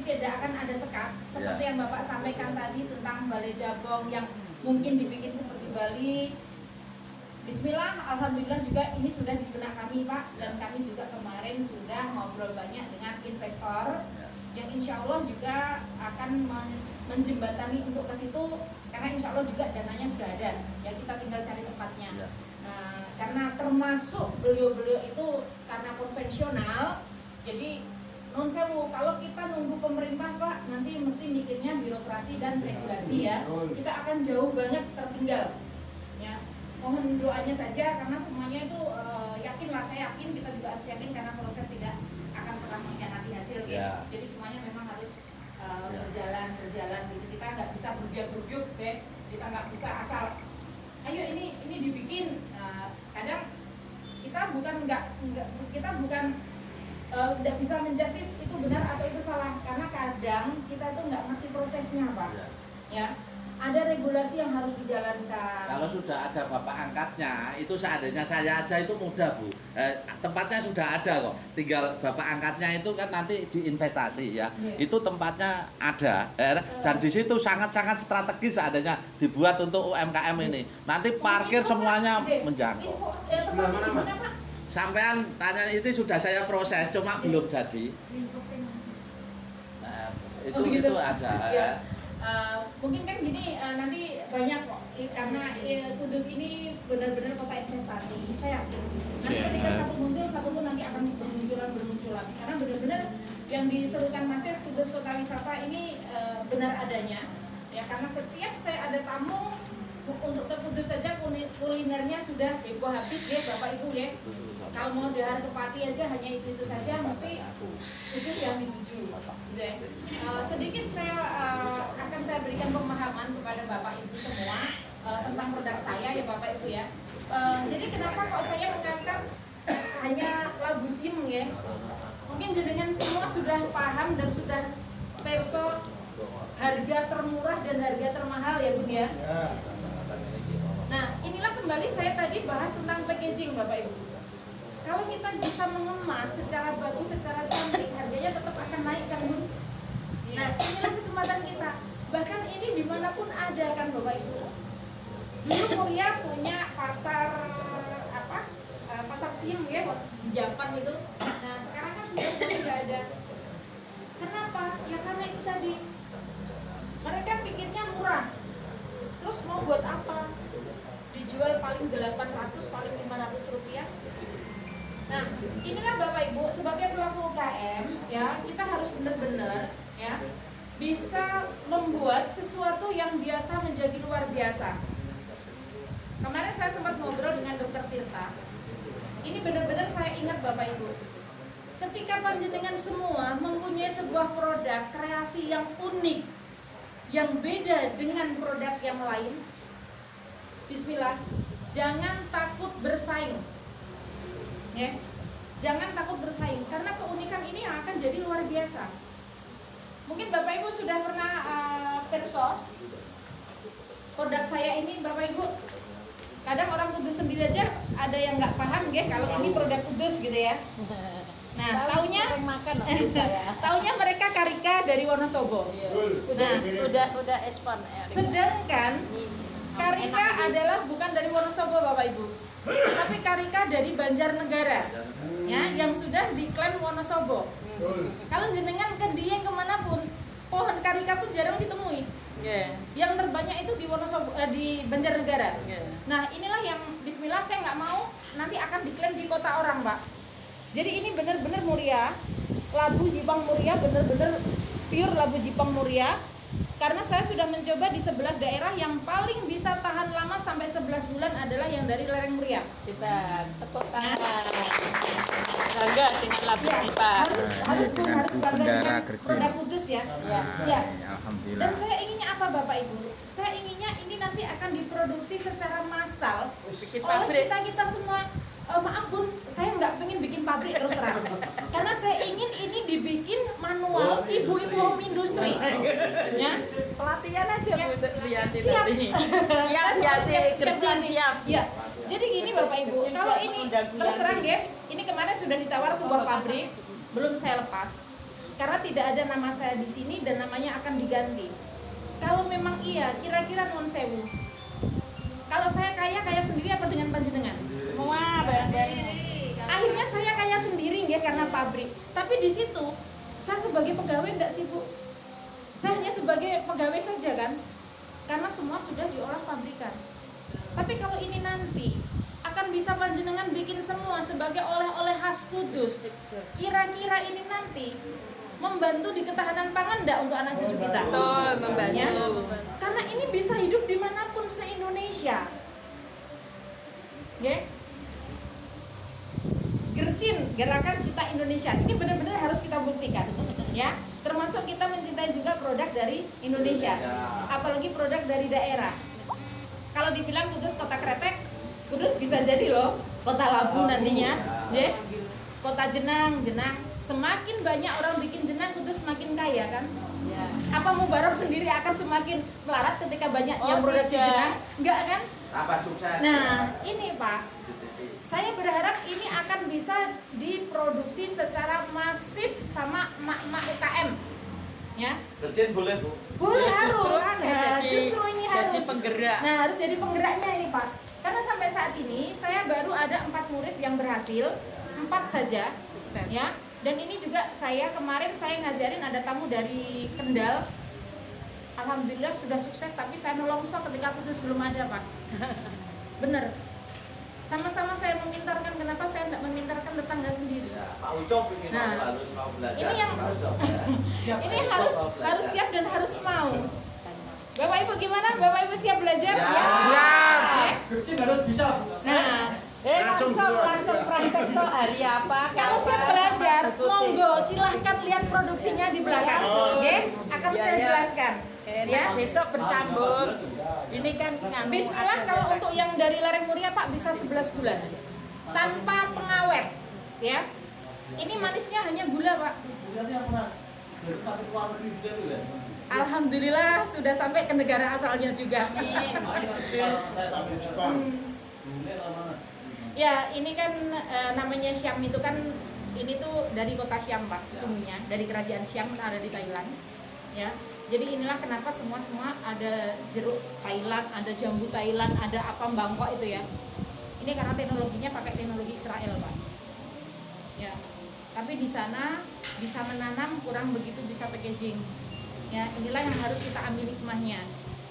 tidak akan ada sekat seperti yang Bapak sampaikan tadi tentang balai jagung yang mungkin dibikin seperti Bali. Bismillah, alhamdulillah juga ini sudah di benak kami Pak, dan kami juga kemarin sudah ngobrol banyak dengan investor yang insya Allah juga akan menjembatani untuk ke situ, karena insya Allah juga dananya sudah ada, ya kita tinggal cari tempatnya. Karena termasuk beliau-beliau itu karena konvensional, jadi non sewu, kalau kita nunggu pemerintah Pak, nanti mesti mikirnya birokrasi dan regulasi ya, kita akan jauh banget tertinggal. Ya, mohon doanya saja karena semuanya itu yakinlah, saya yakin, kita juga harus yakin karena proses tidak akan pernah mengkhianati hasil ya. Jadi semuanya memang harus berjalan gitu, kita nggak bisa berbiak-berbiuk ya, kita nggak bisa asal ayo ini dibikin. Kadang kita bukan nggak bisa menjustis itu benar atau itu salah, karena kadang kita tuh nggak ngerti prosesnya Pak ya. Ada regulasi yang harus dijalankan. Kalau sudah ada bapak angkatnya, itu seandainya saya aja itu mudah Bu. Tempatnya sudah ada kok. Tinggal bapak angkatnya itu kan nanti diinvestasi ya. Itu tempatnya ada. Dan di situ sangat-sangat strategis seandainya dibuat untuk UMKM ini. Nanti parkir semuanya menjangkau. Sampean tanya itu sudah saya proses, cuma belum jadi. Itu ada. Ya. Mungkin kan gini, nanti banyak kok, karena Kudus ini benar-benar kota investasi, saya yakin. Nanti ketika satu muncul, satu pun nanti akan bermunculan. Karena benar-benar yang diserukan Mas Yes, Kudus Kota Wisata ini benar adanya. Ya, karena setiap saya ada tamu untuk ke Kudus saja kulinernya sudah heboh habis ya Bapak Ibu ya. Kalau mau dahar kepati aja hanya itu saja, mesti Kudus yang dituju. Sedikit akan saya berikan pemahaman kepada Bapak Ibu semua tentang produk saya ya Bapak Ibu ya. Jadi kenapa kok saya mengangkat hanya labu siam ya? Mungkin jenengan semua sudah paham dan sudah perso harga termurah dan harga termahal ya Bun ya. Nah inilah kembali saya tadi bahas tentang packaging Bapak Ibu. Kalau kita bisa mengemas secara bagus, secara cantik, harganya tetap akan naik kan Bun? Nah inilah kesempatan kita. Bahkan ini dimanapun ada kan Bapak Ibu. Dulu Muria punya pasar pasar siam ya di Japan itu. Nah sekarang kan sudah tidak ada. Kenapa? Ya karena itu tadi. Mereka pikirnya murah. Terus mau buat apa? Dijual paling 800, paling 500 rupiah. Nah, inilah Bapak Ibu sebagai pelaku UKM ya, kita harus benar-benar ya bisa membuat sesuatu yang biasa menjadi luar biasa. Kemarin saya sempat ngobrol dengan Dr. Tirta. Ini benar-benar saya ingat Bapak Ibu. Ketika panjenengan semua mempunyai sebuah produk kreasi yang unik, yang beda dengan produk yang lain, bismillah, jangan takut bersaing. Ya, jangan takut bersaing karena keunikan ini yang akan jadi luar biasa. Mungkin Bapak Ibu sudah pernah perso produk saya ini Bapak Ibu. Kadang orang Kudus sendiri aja ada yang nggak paham ya kalau ini produk Kudus gitu ya. Nah, taunya mereka Karika dari Wonosobo. Udah ekspor. Sedangkan Karika adalah bukan dari Wonosobo Bapak Ibu, tapi Karika dari Banjarnegara, ya, yang sudah diklaim Wonosobo. Kalau jenengan ke Dieng kemanapun, pohon Karika pun jarang ditemui. Yang terbanyak itu di Wonosobo, di Banjarnegara. Nah, inilah yang bismillah saya nggak mau nanti akan diklaim di kota orang, Pak. Jadi ini benar-benar Muria, labu Jipang Muria, benar-benar pure labu Jipang Muria. Karena saya sudah mencoba di 11 daerah, yang paling bisa tahan lama sampai 11 bulan adalah yang dari lereng Muria. Kita tepuk tangan. Bangga dengan labu Jipang. Harus bangga dengan produk Kudus ya. Ya. Alhamdulillah. Dan saya inginnya apa Bapak Ibu? Saya inginnya ini nanti akan diproduksi secara massal oleh kita semua. Maaf Bun, saya nggak pengen bikin pabrik terus terang, karena saya ingin ini dibikin manual ibu-ibu home industry. Ya, Pelatihan aja Bu, lihat siap. Siap. Ya. Jadi gini Bapak Ibu, kalau ini terus terang ya, ini kemarin sudah ditawar sebuah pabrik, belum saya lepas. karena tidak ada nama saya di sini dan namanya akan diganti. Kalau memang iya, kira-kira nuwun sewu. Kalau saya kaya sendiri apa dengan panjenengan? Semua bareng-bareng. Akhirnya saya kaya sendiri ya karena pabrik. Tapi di situ saya sebagai pegawai enggak sih Bu? Saya hanya sebagai pegawai saja kan? Karena semua sudah diolah pabrikan. Tapi kalau ini nanti akan bisa panjenengan bikin semua sebagai oleh-oleh khas Kudus. Kira-kira ini nanti membantu di ketahanan pangan enggak untuk anak cucu kita? Betul, membantu. Ya? Karena ini bisa hidup dimanapun se-Indonesia. Ya? Gercin, Gerakan Cita Indonesia. Ini benar-benar harus kita buktikan, ya. Termasuk kita mencintai juga produk dari Indonesia, apalagi produk dari daerah. Kalau dibilang Kudus kota kretek, Kudus bisa jadi loh kota labu nantinya, ya. Kota jenang. Semakin banyak orang bikin jenang, Kudus semakin kaya kan? Ya. Apa Mubarok sendiri akan semakin melarat ketika banyak yang produksi tidak. jenang? Enggak kan? Apa sukses? Nah, ini Pak, saya berharap ini akan bisa diproduksi secara masif sama emak-emak UKM, ya. Gercin boleh Bu? Boleh, Ya, harus. justru Nah, justru ini harus. jadi penggerak. Nah, harus jadi penggeraknya ini Pak. Karena sampai saat ini saya baru ada 4 murid yang berhasil, 4 saja, Sukses. ya. Dan ini juga kemarin saya ngajarin ada tamu dari Kendal. Alhamdulillah sudah sukses, tapi saya nolongso ketika putus belum ada Pak. Bener. Sama-sama saya memintarkan, kenapa saya tidak memintarkan tetangga sendiri? Ya, Pak Ucok ingin Nah, harus mau belajar. ini yang- Pak Ucok, ya. Ini harus siap dan harus mau. Bapak Ibu gimana? Bapak Ibu siap belajar? Ya. Siap. Oke. Gercin harus bisa. Nah, Langsung praktek so hari apa? kalau siap belajar, monggo silahkan lihat produksinya di belakang. Oke, akan Ya, saya ya. jelaskan. Ya. Besok bersambung. Ini kan Bismillah, kalau untuk yang dari lereng Muria Pak bisa 11 bulan tanpa pengawet, ya. Ini manisnya hanya gula Pak. Berarti yang pernah dari satu luar negeri juga tuh ya. Alhamdulillah sudah sampai ke negara asalnya juga. Saya sampai Jepang. Dulu atau mana? Ya, ini kan namanya Siam itu kan ini tuh dari kota Siam Pak sesungguhnya, dari kerajaan Siam ada di Thailand. Ya. Jadi inilah kenapa semua ada jeruk Thailand, ada jambu Thailand, ada apa Bangkok itu ya. Ini karena teknologinya pakai teknologi Israel, Pak. Ya. Tapi di sana bisa menanam kurang begitu bisa packaging. Ya, inilah yang harus kita ambil hikmahnya.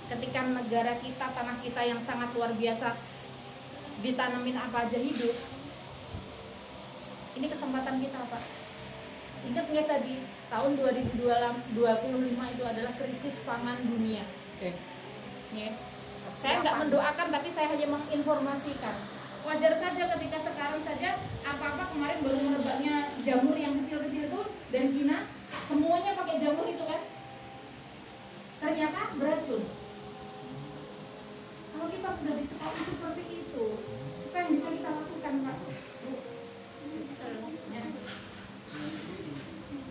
Ketika negara kita, tanah kita yang sangat luar biasa ditanamin apa aja hidup. Ini kesempatan kita, Pak. Ingat nggak tadi tahun 2025 itu adalah krisis pangan dunia. Ya. Saya nggak mendoakan, tapi saya hanya menginformasikan. Wajar saja ketika sekarang saja apa-apa kemarin baru merebaknya jamur yang kecil-kecil itu dari Cina, semuanya pakai jamur itu kan. Ternyata beracun. Kalau kita sudah disekali seperti itu, apa yang bisa kita lakukan, Pak? Ya.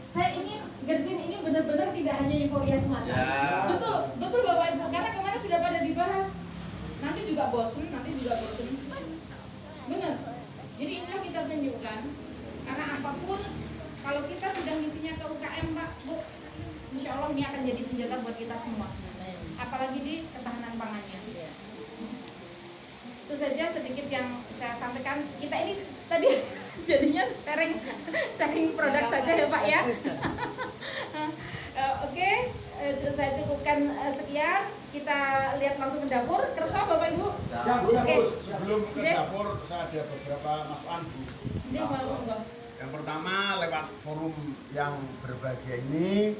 Saya ingin Gercin ini benar-benar tidak hanya euforia semata. Ya. Betul Bapak Ibu, karena kemarin sudah pada dibahas. Nanti juga bosen. Benar. Jadi inilah kita tunjukkan, karena apapun kalau kita sedang misinya ke UKM Pak, Bu, Insya Allah ini akan jadi senjata buat kita semua. Apalagi di ketahanan pangannya. Itu saja sedikit yang saya sampaikan. Kita ini tadi jadinya sharing produk saja ya Pak ya. Oke, saya cukupkan sekian. Kita lihat langsung ke dapur. Kerso Bapak Ibu. Oke. Sebelum ke dapur saya ada beberapa masukan Bu. Jadi monggo. Yang pertama lewat forum yang berbahagia ini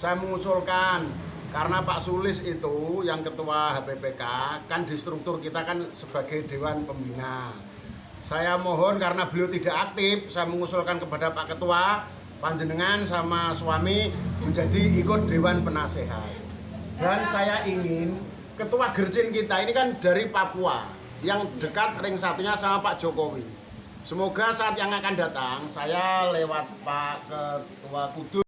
saya mengusulkan, karena Pak Sulis itu yang ketua HPPK kan di struktur kita kan sebagai Dewan Pembina. Saya mohon karena beliau tidak aktif, saya mengusulkan kepada Pak Ketua panjenengan sama suami menjadi ikut Dewan Penasehat. Dan saya ingin ketua Gercin kita ini kan dari Papua, yang dekat ring satunya sama Pak Jokowi. Semoga saat yang akan datang saya lewat Pak Ketua Kudus